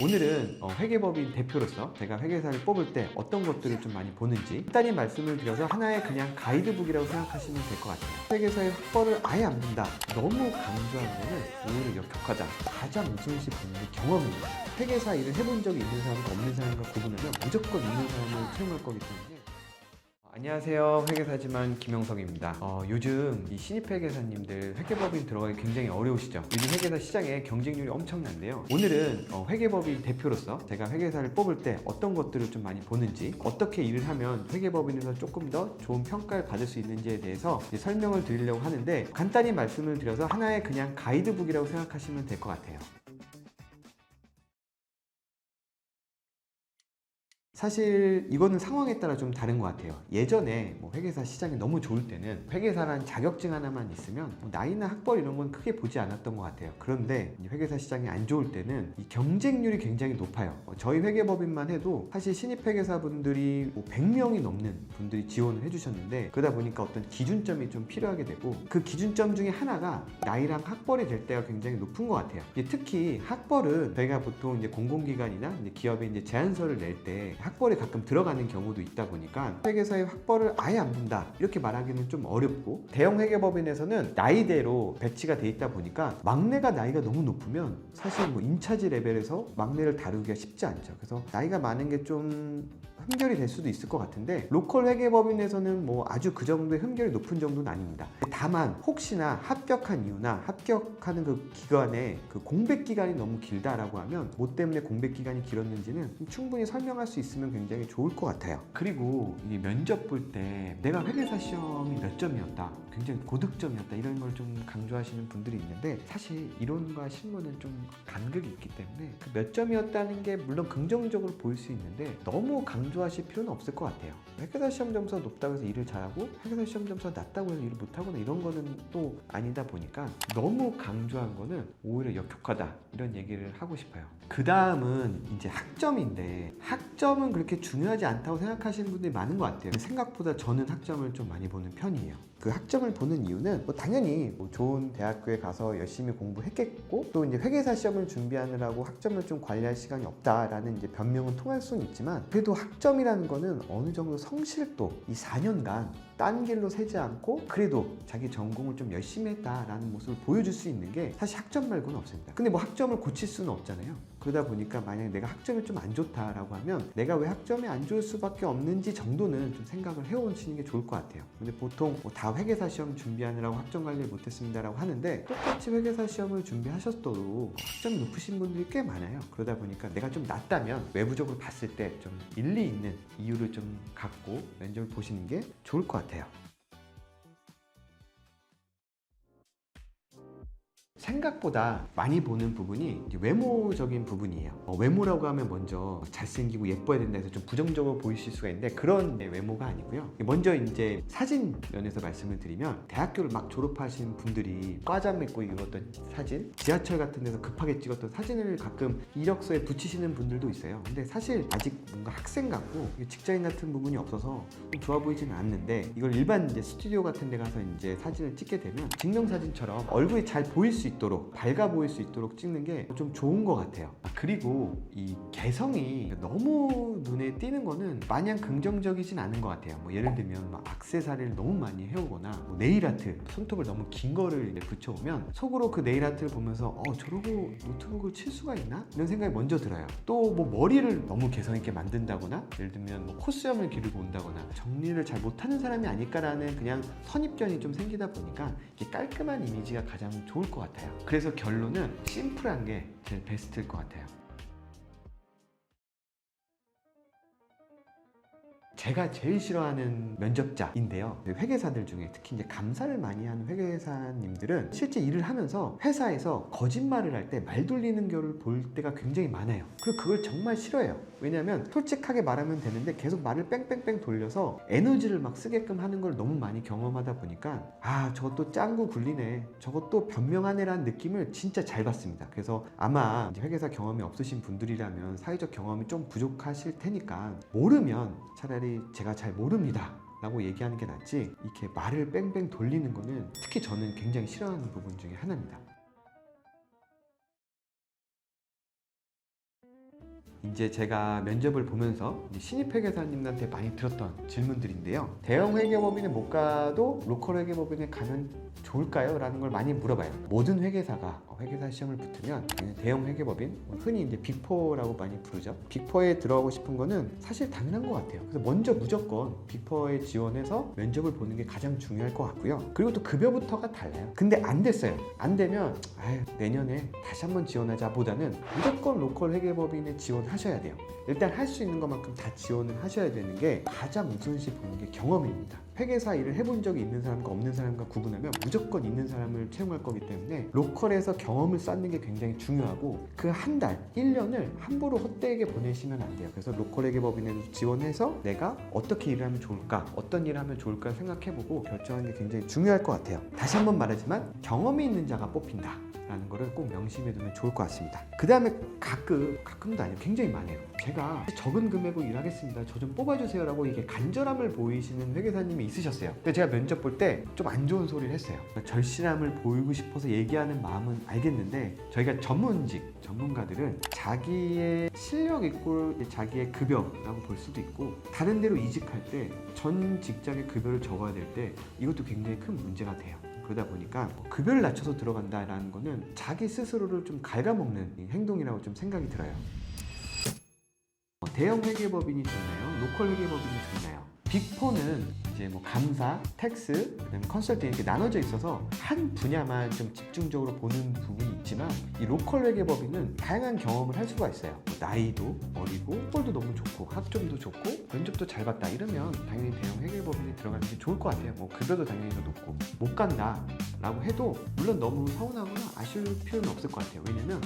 오늘은 회계법인 대표로서 제가 회계사를 뽑을 때 어떤 것들을 좀 많이 보는지 간단히 말씀을 드려서 하나의 그냥 가이드북이라고 생각하시면 될 것 같아요. 회계사의 학벌을 아예 안 본다. 너무 강조하는 거는 오히려 역효과다. 가장 우선시 보는 게 경험입니다. 회계사 일을 해본 적이 있는 사람과 없는 사람과 구분하면 무조건 있는 사람을 채용할 거기 때문에. 안녕하세요. 회계사지만 김영석입니다. 요즘 이 신입 회계사님들 회계법인 들어가기 굉장히 어려우시죠? 요즘 회계사 시장에 경쟁률이 엄청난데요. 오늘은 회계법인 대표로서 제가 회계사를 뽑을 때 어떤 것들을 좀 많이 보는지, 어떻게 일을 하면 회계법인에서 조금 더 좋은 평가를 받을 수 있는지에 대해서 설명을 드리려고 하는데, 간단히 말씀을 드려서 하나의 그냥 가이드북이라고 생각하시면 될 것 같아요. 사실 이거는 상황에 따라 좀 다른 것 같아요. 예전에 회계사 시장이 너무 좋을 때는 회계사라는 자격증 하나만 있으면 나이나 학벌 이런 건 크게 보지 않았던 것 같아요. 그런데 회계사 시장이 안 좋을 때는 이 경쟁률이 굉장히 높아요. 저희 회계법인만 해도 사실 신입 회계사분들이 100명이 넘는 분들이 지원을 해주셨는데, 그러다 보니까 어떤 기준점이 좀 필요하게 되고, 그 기준점 중에 하나가 나이랑 학벌이 될 때가 굉장히 높은 것 같아요. 특히 학벌은 저희가 보통 이제 공공기관이나 이제 기업에 이제 제안서를 낼때 학벌이 가끔 들어가는 경우도 있다 보니까 회계사의 학벌을 아예 안 본다 이렇게 말하기는 좀 어렵고, 대형 회계법인에서는 나이대로 배치가 돼 있다 보니까 막내가 나이가 너무 높으면 사실 인차지 레벨에서 막내를 다루기가 쉽지 않죠. 그래서 나이가 많은 게 좀 흠결이 될 수도 있을 것 같은데, 로컬 회계법인에서는 아주 그 정도의 흠결이 높은 정도는 아닙니다. 다만 혹시나 합격한 이유나 합격하는 그 기간에 그 공백 기간이 너무 길다라고 하면 뭐 때문에 공백 기간이 길었는지는 충분히 설명할 수 있으면 굉장히 좋을 것 같아요. 그리고 이 면접 볼 때 내가 회계사 시험이 몇 점이었다, 굉장히 고득점이었다, 이런 걸 좀 강조하시는 분들이 있는데, 사실 이론과 실무는 좀 간극이 있기 때문에 그 몇 점이었다는 게 물론 긍정적으로 보일 수 있는데 너무 강조하실 필요는 없을 것 같아요. 회계사 시험 점수가 높다고 해서 일을 잘하고 회계사 시험 점수가 낮다고 해서 일을 못하거나 이런 거는 또 아니다 보니까, 너무 강조한 거는 오히려 역효과다 이런 얘기를 하고 싶어요. 그 다음은 이제 학점인데, 학점은 그렇게 중요하지 않다고 생각하시는 분들이 많은 것 같아요. 생각보다 저는 학점을 좀 많이 보는 편이에요. 그 학점을 보는 이유는 당연히 좋은 대학교에 가서 열심히 공부했겠고, 또 이제 회계사 시험을 준비하느라고 학점을 좀 관리할 시간이 없다라는 이제 변명은 통할 수는 있지만, 그래도 학점이라는 거는 어느 정도 성실도, 이 4년간 딴 길로 새지 않고 그래도 자기 전공을 좀 열심히 했다라는 모습을 보여줄 수 있는 게 사실 학점 말고는 없습니다. 근데 학점을 고칠 수는 없잖아요. 그러다 보니까 만약에 내가 학점이 좀 안 좋다라고 하면 내가 왜 학점이 안 좋을 수밖에 없는지 정도는 좀 생각을 해오시는 게 좋을 것 같아요. 근데 보통 다 회계사 시험 준비하느라고 학점 관리를 못했습니다라고 하는데, 똑같이 회계사 시험을 준비하셨어도 학점이 높으신 분들이 꽤 많아요. 그러다 보니까 내가 좀 낮다면 외부적으로 봤을 때 좀 일리 있는 이유를 좀 갖고 면접을 보시는 게 좋을 것 같아요. 생각보다 많이 보는 부분이 외모적인 부분이에요. 외모라고 하면 먼저 잘생기고 예뻐야 된다 해서 좀 부정적으로 보이실 수가 있는데, 그런 외모가 아니고요. 먼저 이제 사진 면에서 말씀을 드리면, 대학교를 막 졸업하신 분들이 과자 맺고 입었던 사진, 지하철 같은 데서 급하게 찍었던 사진을 가끔 이력서에 붙이시는 분들도 있어요. 근데 사실 아직 뭔가 학생 같고 직장인 같은 부분이 없어서 좀 좋아 보이지는 않는데, 이걸 일반 이제 스튜디오 같은 데 가서 이제 사진을 찍게 되면 증명사진처럼 얼굴이 잘 보일 수 있도록, 밝아 보일 수 있도록 찍는 게 좀 좋은 것 같아요. 그리고 이 개성이 너무 눈에 띄는 거는 마냥 긍정적이진 않은 것 같아요. 예를 들면 액세서리를 너무 많이 해오거나 네일 아트, 손톱을 너무 긴 거를 붙여오면 속으로 그 네일 아트를 보면서 저러고 노트북을 칠 수가 있나? 이런 생각이 먼저 들어요. 또 머리를 너무 개성 있게 만든다거나, 예를 들면 콧수염을 기르고 온다거나, 정리를 잘 못하는 사람이 아닐까라는 그냥 선입견이 좀 생기다 보니까 이게 깔끔한 이미지가 가장 좋을 것 같아요. 그래서 결론은 심플한 게 제일 베스트일 것 같아요. 제가 제일 싫어하는 면접자인데요. 회계사들 중에 특히 이제 감사를 많이 하는 회계사님들은 실제 일을 하면서 회사에서 거짓말을 할 때 말 돌리는 거를 볼 때가 굉장히 많아요. 그리고 그걸 정말 싫어해요. 왜냐면 솔직하게 말하면 되는데 계속 말을 뺑뺑뺑 돌려서 에너지를 막 쓰게끔 하는 걸 너무 많이 경험하다 보니까, 저것도 짱구 굴리네, 저것도 변명하네라는 느낌을 진짜 잘 받습니다. 그래서 아마 이제 회계사 경험이 없으신 분들이라면 사회적 경험이 좀 부족하실 테니까, 모르면 차라리 제가 잘 모릅니다 라고 얘기하는 게 낫지, 이렇게 말을 뺑뺑 돌리는 거는 특히 저는 굉장히 싫어하는 부분 중에 하나입니다. 이제 제가 면접을 보면서 이제 신입 회계사님들한테 많이 들었던 질문들인데요. 대형 회계법인에 못 가도 로컬 회계법인에 가면 좋을까요? 라는 걸 많이 물어봐요. 모든 회계사가 회계사 시험을 붙으면 대형 회계법인, 흔히 이제 빅4라고 많이 부르죠. 빅4에 들어가고 싶은 거는 사실 당연한 것 같아요. 그래서 먼저 무조건 빅4에 지원해서 면접을 보는 게 가장 중요할 것 같고요. 그리고 또 급여부터가 달라요. 근데 안 됐어요. 안 되면 내년에 다시 한번 지원하자 보다는 무조건 로컬 회계법인에 지원하셔야 돼요. 일단 할 수 있는 것만큼 다 지원을 하셔야 되는 게 가장 우선시 보는 게 경험입니다. 회계사 일을 해본 적이 있는 사람과 없는 사람과 구분하면 무조건 있는 사람을 채용할 거기 때문에 로컬에서 경험을 쌓는 게 굉장히 중요하고 그 한 달, 1년을 함부로 헛되게 보내시면 안 돼요. 그래서 로컬 회계법인에 지원해서 내가 어떻게 일을 하면 좋을까, 어떤 일을 하면 좋을까 생각해보고 결정하는 게 굉장히 중요할 것 같아요. 다시 한번 말하지만 경험이 있는 자가 뽑힌다 라는 거를 꼭 명심해 두면 좋을 것 같습니다. 그 다음에 가끔도 아니고 굉장히 많아요. 제가 적은 금액으로 일하겠습니다. 저 좀 뽑아주세요 라고 이게 간절함을 보이시는 회계사님이 있으셨어요. 근데 제가 면접 볼 때 좀 안 좋은 소리를 했어요. 절실함을 보이고 싶어서 얘기하는 마음은 알겠는데 저희가 전문가들은 자기의 실력 있고 자기의 급여라고 볼 수도 있고 다른 데로 이직할 때 전 직장의 급여를 적어야 될 때 이것도 굉장히 큰 문제가 돼요. 그러다 보니까 급여를 낮춰서 들어간다라는 거는 자기 스스로를 좀 갉아먹는 행동이라고 좀 생각이 들어요. 대형 회계법인이 좋나요? 로컬 회계법인이 좋나요? 빅4는 이제 뭐 감사, 텍스, 그다음에 컨설팅 이렇게 나눠져 있어서 한 분야만 좀 집중적으로 보는 부분이 있지만 이 로컬 회계법인은 다양한 경험을 할 수가 있어요. 뭐 나이도 어리고 꼴도 너무 좋고 학점도 좋고 면접도 잘 봤다 이러면 당연히 대형 회계법인에 들어가는 게 좋을 것 같아요. 뭐 급여도 당연히 더 높고 못 간다 라고 해도 물론 너무 서운하거나 아쉬울 필요는 없을 것 같아요. 왜냐면